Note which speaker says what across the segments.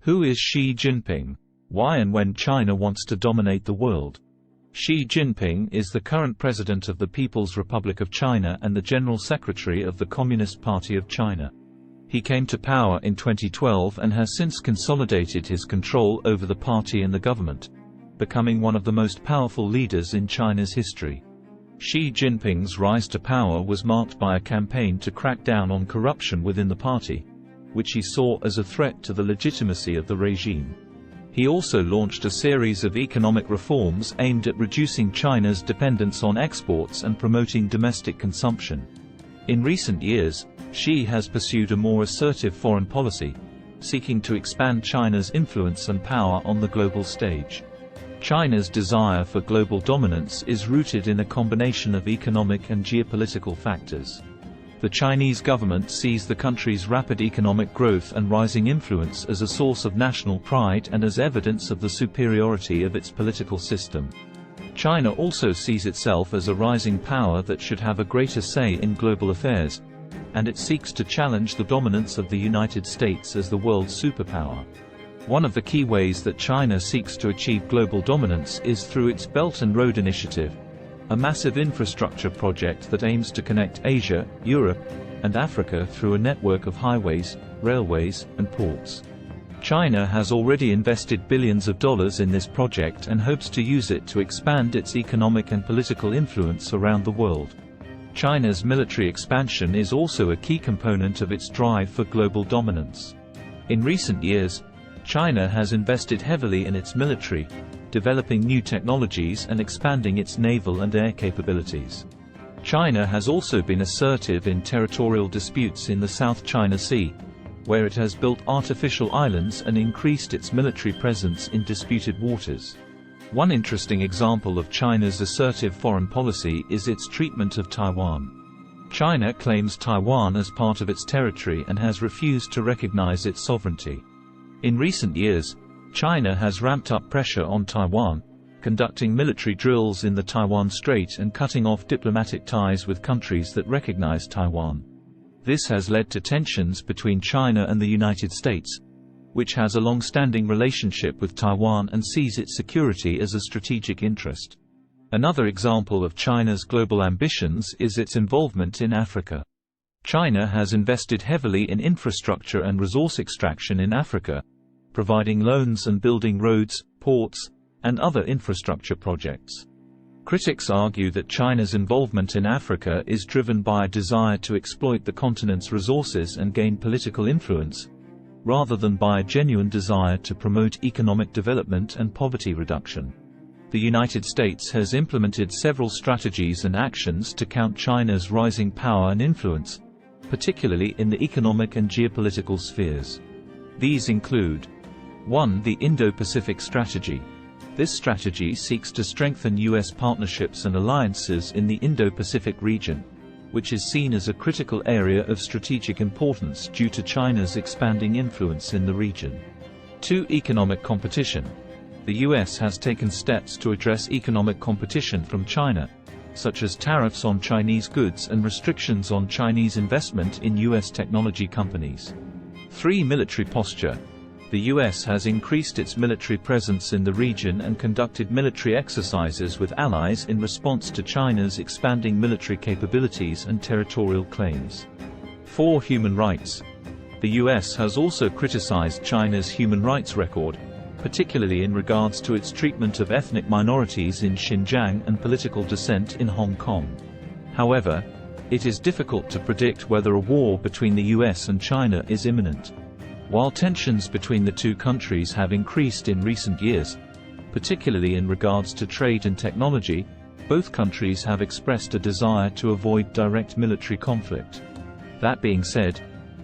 Speaker 1: Who is Xi Jinping? Why and when China wants to dominate the world? Xi Jinping is the current President of the People's Republic of China and the General Secretary of the Communist Party of China. He came to power in 2012 and has since consolidated his control over the party and the government, becoming one of the most powerful leaders in China's history. Xi Jinping's rise to power was marked by a campaign to crack down on corruption within the party, which he saw as a threat to the legitimacy of the regime. He also launched a series of economic reforms aimed at reducing China's dependence on exports and promoting domestic consumption. In recent years, Xi has pursued a more assertive foreign policy, seeking to expand China's influence and power on the global stage. China's desire for global dominance is rooted in a combination of economic and geopolitical factors. The Chinese government sees the country's rapid economic growth and rising influence as a source of national pride and as evidence of the superiority of its political system. China also sees itself as a rising power that should have a greater say in global affairs, and it seeks to challenge the dominance of the United States as the world's superpower. One of the key ways that China seeks to achieve global dominance is through its Belt and Road Initiative, a massive infrastructure project that aims to connect Asia, Europe, and Africa through a network of highways, railways, and ports. China has already invested billions of dollars in this project and hopes to use it to expand its economic and political influence around the world. China's military expansion is also a key component of its drive for global dominance. In recent years, China has invested heavily in its military, developing new technologies and expanding its naval and air capabilities. China has also been assertive in territorial disputes in the South China Sea, where it has built artificial islands and increased its military presence in disputed waters. One interesting example of China's assertive foreign policy is its treatment of Taiwan. China claims Taiwan as part of its territory and has refused to recognize its sovereignty. In recent years, China has ramped up pressure on Taiwan, conducting military drills in the Taiwan Strait and cutting off diplomatic ties with countries that recognize Taiwan. This has led to tensions between China and the United States, which has a long-standing relationship with Taiwan and sees its security as a strategic interest. Another example of China's global ambitions is its involvement in Africa. China has invested heavily in infrastructure and resource extraction in Africa, providing loans and building roads, ports, and other infrastructure projects. Critics argue that China's involvement in Africa is driven by a desire to exploit the continent's resources and gain political influence, rather than by a genuine desire to promote economic development and poverty reduction. The United States has implemented several strategies and actions to counter China's rising power and influence, particularly in the economic and geopolitical spheres. These include: 1. The Indo-Pacific Strategy. This strategy seeks to strengthen U.S. partnerships and alliances in the Indo-Pacific region, which is seen as a critical area of strategic importance due to China's expanding influence in the region. 2. Economic competition. The U.S. has taken steps to address economic competition from China, such as tariffs on Chinese goods and restrictions on Chinese investment in U.S. technology companies. 3. Military posture. The U.S. has increased its military presence in the region and conducted military exercises with allies in response to China's expanding military capabilities and territorial claims. 4. Human rights. The U.S. has also criticized China's human rights record, particularly in regards to its treatment of ethnic minorities in Xinjiang and political dissent in Hong Kong. However, it is difficult to predict whether a war between the U.S. and China is imminent. While tensions between the two countries have increased in recent years, particularly in regards to trade and technology, both countries have expressed a desire to avoid direct military conflict. That being said,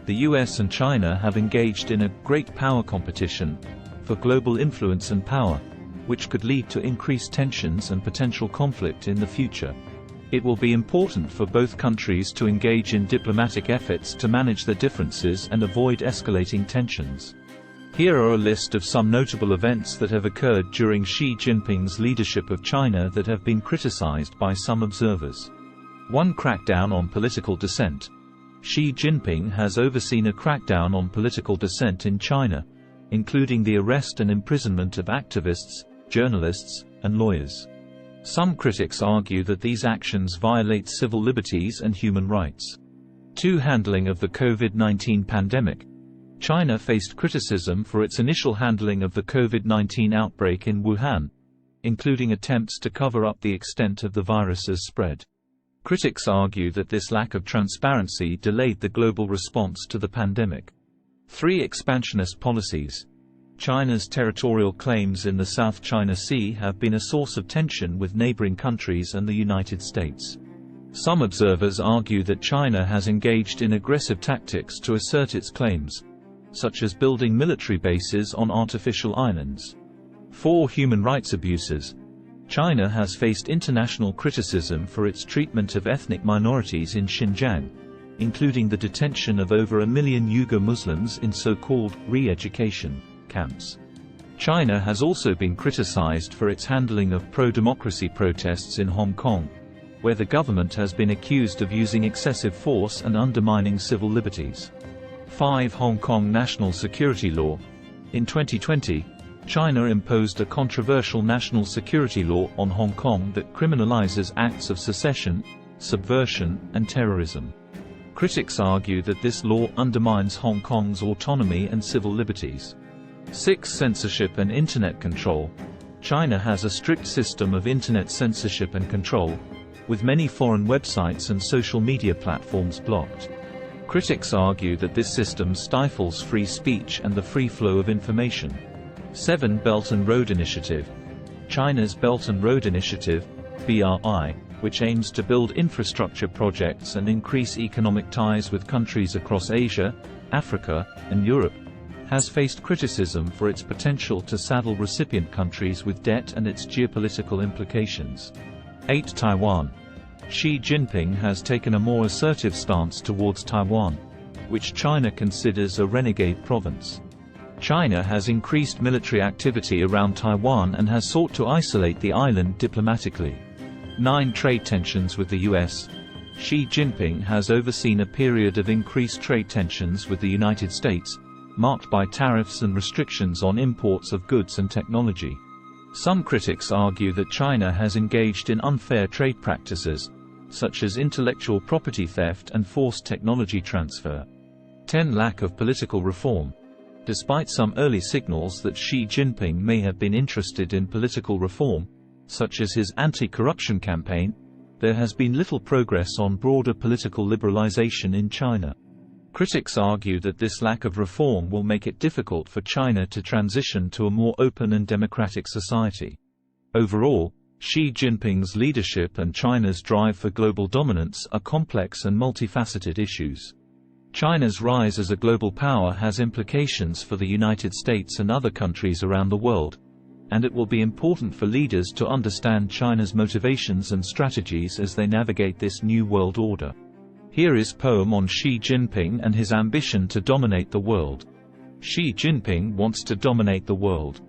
Speaker 1: the US and China have engaged in a great power competition for global influence and power, which could lead to increased tensions and potential conflict in the future. It will be important for both countries to engage in diplomatic efforts to manage their differences and avoid escalating tensions. Here are a list of some notable events that have occurred during Xi Jinping's leadership of China that have been criticized by some observers. 1. Crackdown on political dissent. Xi Jinping has overseen a crackdown on political dissent in China, including the arrest and imprisonment of activists, journalists, and lawyers. Some critics argue that these actions violate civil liberties and human rights. 2. Handling of the COVID-19 pandemic. China faced criticism for its initial handling of the COVID-19 outbreak in Wuhan, including attempts to cover up the extent of the virus's spread. Critics argue that this lack of transparency delayed the global response to the pandemic. 3. Expansionist policies. China's territorial claims in the South China Sea have been a source of tension with neighboring countries and the United States. Some observers argue that China has engaged in aggressive tactics to assert its claims, such as building military bases on artificial islands. 4. Human rights abuses. China has faced international criticism for its treatment of ethnic minorities in Xinjiang, including the detention of over 1 million Uyghur Muslims in so-called re-education camps. China has also been criticized for its handling of pro-democracy protests in Hong Kong, where the government has been accused of using excessive force and undermining civil liberties. 5. Hong Kong national security law. In 2020, China imposed a controversial national security law on Hong Kong that criminalizes acts of secession, subversion, and terrorism. Critics argue that this law undermines Hong Kong's autonomy and civil liberties. 6. Censorship and Internet control. China has a strict system of Internet censorship and control, with many foreign websites and social media platforms blocked. Critics argue that this system stifles free speech and the free flow of information. 7. Belt and Road Initiative. China's Belt and Road Initiative, BRI, which aims to build infrastructure projects and increase economic ties with countries across Asia, Africa, and Europe, has faced criticism for its potential to saddle recipient countries with debt and its geopolitical implications. 8. Taiwan. Xi Jinping has taken a more assertive stance towards Taiwan, which China considers a renegade province. China has increased military activity around Taiwan and has sought to isolate the island diplomatically. 9. Trade tensions with the U.S. Xi Jinping has overseen a period of increased trade tensions with the United States, marked by tariffs and restrictions on imports of goods and technology. Some critics argue that China has engaged in unfair trade practices, such as intellectual property theft and forced technology transfer. 10. Lack of political reform. Despite some early signals that Xi Jinping may have been interested in political reform, such as his anti-corruption campaign, there has been little progress on broader political liberalization in China. Critics argue that this lack of reform will make it difficult for China to transition to a more open and democratic society. Overall, Xi Jinping's leadership and China's drive for global dominance are complex and multifaceted issues. China's rise as a global power has implications for the United States and other countries around the world, and it will be important for leaders to understand China's motivations and strategies as they navigate this new world order. Here is a poem on Xi Jinping and his ambition to dominate the world. Xi Jinping wants to dominate the world.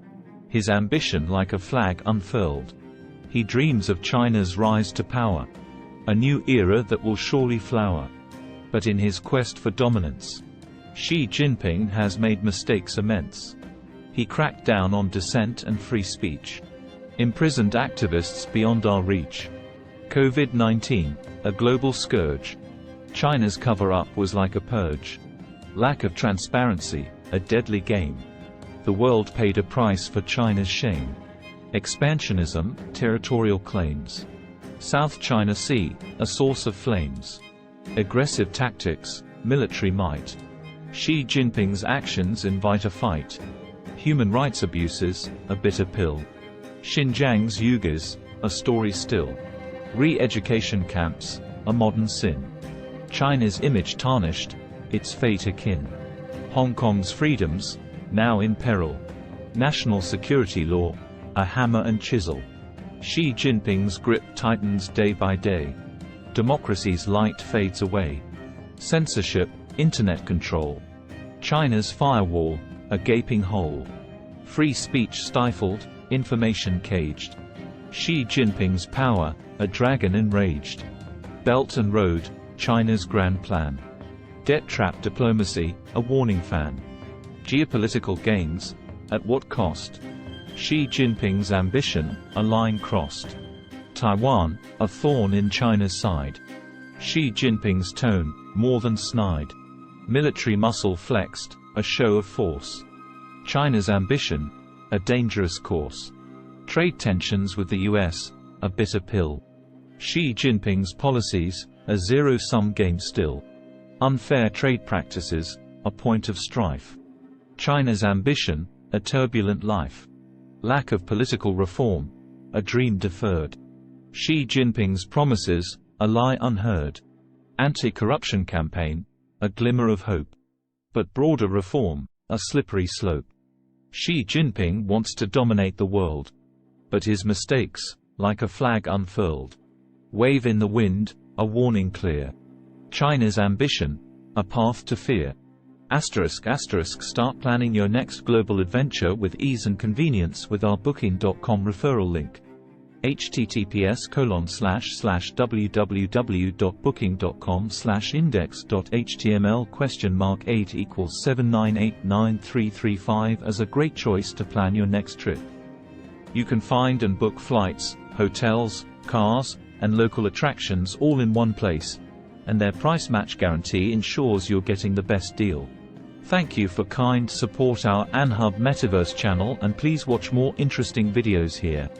Speaker 1: His ambition like a flag unfurled. He dreams of China's rise to power, a new era that will surely flower. But in his quest for dominance, Xi Jinping has made mistakes immense. He cracked down on dissent and free speech, imprisoned activists beyond our reach. COVID-19, a global scourge. China's cover-up was like a purge. Lack of transparency, a deadly game. The world paid a price for China's shame. Expansionism, territorial claims. South China Sea, a source of flames. Aggressive tactics, military might. Xi Jinping's actions invite a fight. Human rights abuses, a bitter pill. Xinjiang's Uyghurs, a story still. Re-education camps, a modern sin. China's image tarnished, its fate akin. Hong Kong's freedoms, now in peril. National security law, a hammer and chisel. Xi Jinping's grip tightens day by day. Democracy's light fades away. Censorship, internet control. China's firewall, a gaping hole. Free speech stifled, information caged. Xi Jinping's power, a dragon enraged. Belt and Road, China's grand plan. Debt trap diplomacy, a warning fan. Geopolitical gains, at what cost? Xi Jinping's ambition, a line crossed. Taiwan, a thorn in China's side. Xi Jinping's tone, more than snide. Military muscle flexed, a show of force. China's ambition, a dangerous course. Trade tensions with the US, a bitter pill. Xi Jinping's policies, a zero-sum game still. Unfair trade practices, a point of strife. China's ambition, a turbulent life. Lack of political reform, a dream deferred. Xi Jinping's promises, a lie unheard. Anti-corruption campaign, a glimmer of hope. But broader reform, a slippery slope. Xi Jinping wants to dominate the world. But his mistakes, like a flag unfurled. Wave in the wind, a warning clear. China's ambition, a path to fear. Start planning your next global adventure with ease and convenience with our Booking.com referral link. https://www.booking.com/index.html?8 equals 7989335 as a great choice to plan your next trip. You can find and book flights, hotels, cars, and local attractions all in one place, and their price match guarantee ensures you're getting the best deal. Thank you for kind support our AnHub Metaverse channel, and please watch more interesting videos here.